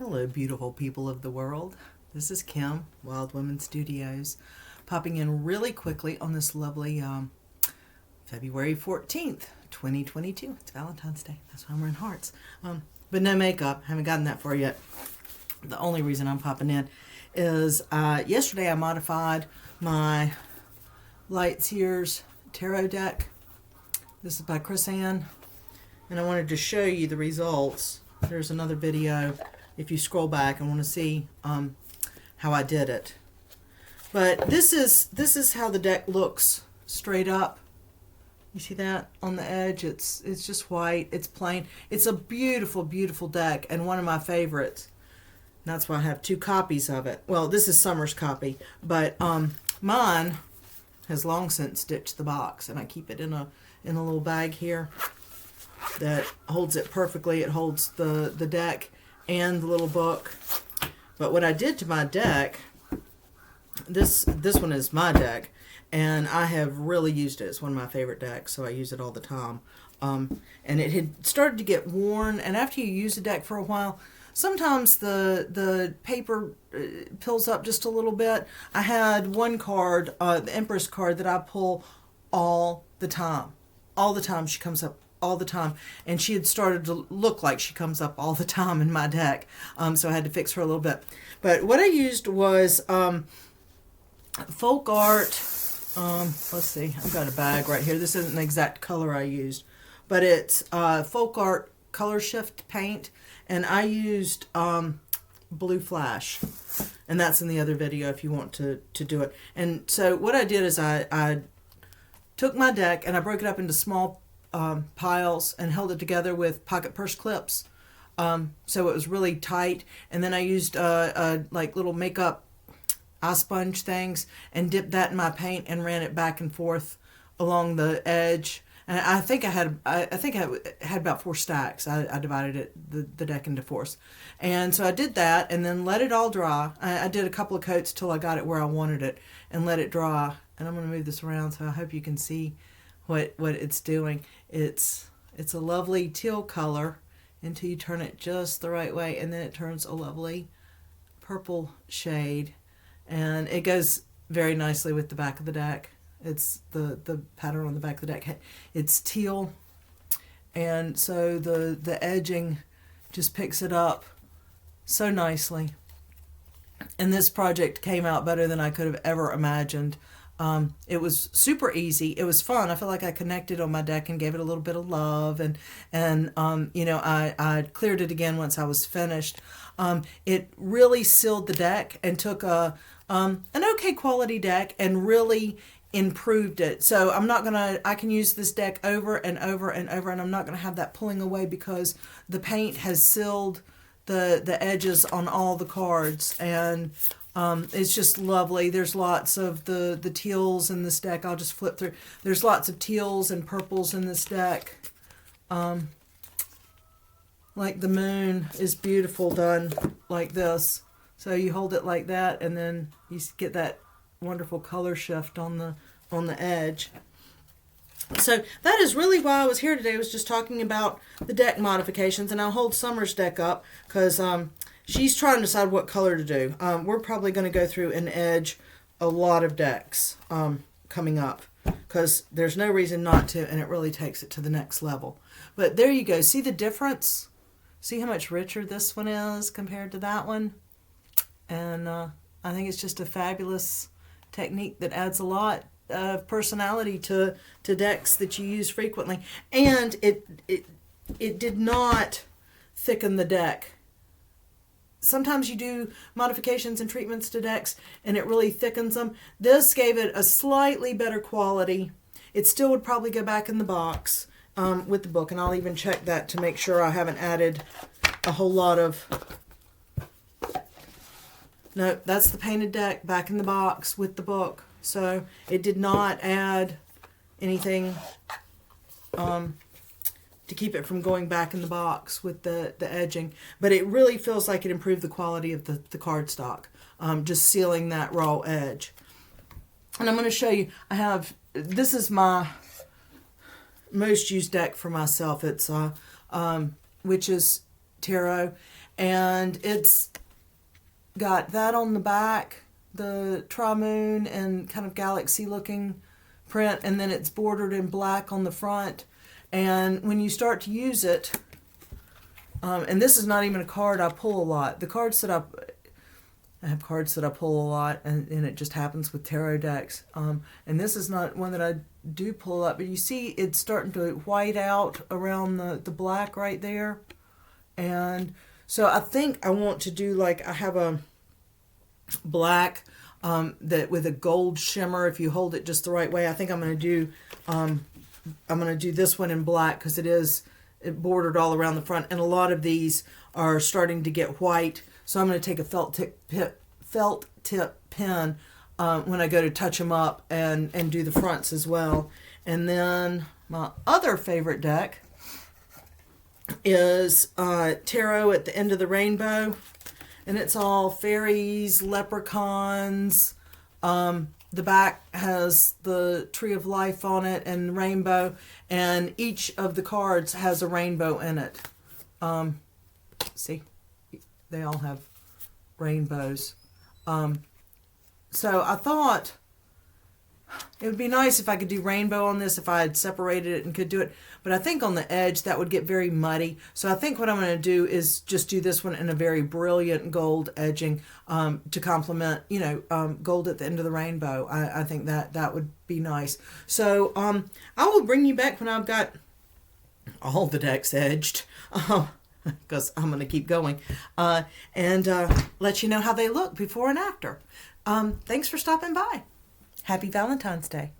Hello, beautiful people of the world. This is Kim, Wylde Womyn Studios, popping in really quickly on this lovely February 14th, 2022. It's Valentine's Day. That's why I'm wearing hearts. But no makeup. Haven't gotten that far yet. The only reason I'm popping in is yesterday I modified my Seer's tarot deck. This is by Chris Ann, and I wanted to show you the results. There's another video if you scroll back and want to see how I did it. But this is how the deck looks straight up. You see that on the edge? It's just white. It's plain. It's a beautiful, beautiful deck and one of my favorites. And that's why I have two copies of it. Well, this is Summer's copy, but mine has long since ditched the box, and I keep it in a little bag here that holds it perfectly. It holds the deck and the little book. But what I did to my deck, this one is my deck, and I have really used it. It's one of my favorite decks, so I use it all the time. And it had started to get worn, and after you use a deck for a while, sometimes the paper pills up just a little bit. I had one card, the Empress card, that I pull all the time. All the time. She comes up all the time, and she had started to look like she comes up all the time in my deck, so I had to fix her a little bit. But what I used was folk art. Let's see, I've got a bag right here. This isn't the exact color I used, but it's folk art color shift paint, and I used blue flash, and that's in the other video if you want to do it. And so what I did is I took my deck and I broke it up into small piles and held it together with pocket purse clips, so it was really tight. And then I used like little makeup eye sponge things and dipped that in my paint and ran it back and forth along the edge. And I think I had about 4 stacks. I divided the deck into 4s, and so I did that and then let it all dry. I did a couple of coats till I got it where I wanted it and let it dry. And I'm going to move this around so I hope you can see what it's doing. It's a lovely teal color until you turn it just the right way, and then it turns a lovely purple shade, and it goes very nicely with the back of the deck. It's the pattern on the back of the deck. It's teal, and so the edging just picks it up so nicely. And this project came out better than I could have ever imagined. It was super easy. It was fun. I feel like I connected on my deck and gave it a little bit of love, and you know, I cleared it again once I was finished. It really sealed the deck and took an okay quality deck and really improved it. So I can use this deck over and over and over, and I'm not gonna have that pulling away because the paint has sealed the edges on all the cards, and it's just lovely. There's lots of the teals in this deck. I'll just flip through. There's lots of teals and purples in this deck. Like the moon is beautiful done like this. So you hold it like that, and then you get that wonderful color shift on the edge. So that is really why I was here today. I was just talking about the deck modifications, and I'll hold Summer's deck up because she's trying to decide what color to do. We're probably going to go through and edge a lot of decks coming up because there's no reason not to, and it really takes it to the next level. But there you go. See the difference? See how much richer this one is compared to that one? And I think it's just a fabulous technique that adds a lot of personality to decks that you use frequently. And it did not thicken the deck. Sometimes you do modifications and treatments to decks and it really thickens them. This gave it a slightly better quality. It still would probably go back in the box with the book, and I'll even check that to make sure I haven't added a whole lot of... No, that's the painted deck back in the box with the book. So it did not add anything to keep it from going back in the box with the edging. But it really feels like it improved the quality of the cardstock, just sealing that raw edge. And I'm going to show you, this is my most used deck for myself. It's which is tarot, and it's got that on the back, the tri-moon and kind of galaxy looking print, and then it's bordered in black on the front. And when you start to use it, and this is not even a card I pull a lot. The cards that I have cards that I pull a lot, and it just happens with tarot decks. And this is not one that I do pull up, but you see it's starting to white out around the black right there. And so I think I want to do, like, I have a black that with a gold shimmer. If you hold it just the right way, I think I'm going to do this one in black, because it bordered all around the front, and a lot of these are starting to get white. So I'm going to take a felt tip pen when I go to touch them up and do the fronts as well. And then my other favorite deck is Tarot at the End of the Rainbow, and it's all fairies, leprechauns. The back has the Tree of Life on it and rainbow, and each of the cards has a rainbow in it. See, they all have rainbows. So I thought it would be nice if I could do rainbow on this, if I had separated it and could do it. But I think on the edge that would get very muddy. So I think what I'm going to do is just do this one in a very brilliant gold edging to complement, gold at the end of the rainbow. I think that would be nice. So I will bring you back when I've got all the decks edged, because I'm going to keep going, and let you know how they look before and after. Thanks for stopping by. Happy Valentine's Day.